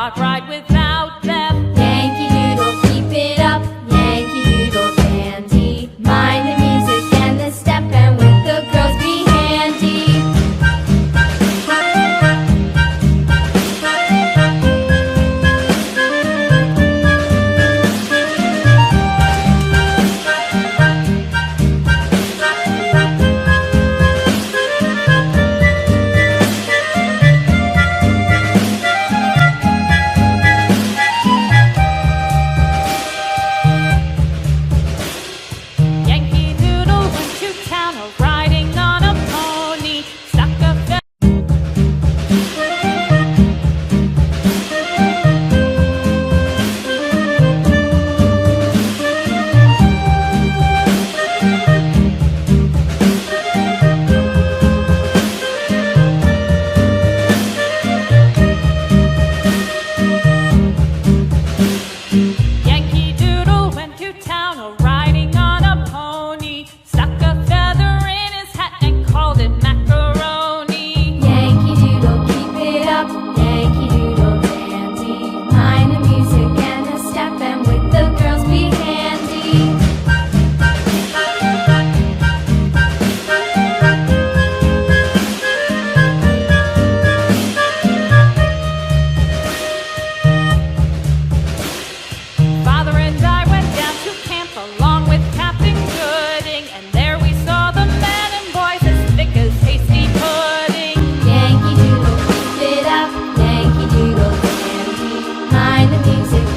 dog ride without them. Yankee Doodle, keep it up, Yankee Doodle dandy. Mind the music and the step, and with the girls be handy. Yankee Doodle went to town riding on a pony. Stuck a Yankee Doodle went to town riding on a pony. Stuck a feather in his hat and called it macaroni. Yankee Doodle, keep it up, Yankee Doodle dandy. Mind the music and the step, and with the girls be handy. Father and I went down to camp along with Captain Gooding, and there we saw the men and boys as thick as hasty pudding. Yankee Doodle, keep it up, Yankee Doodle dandy. Mind the music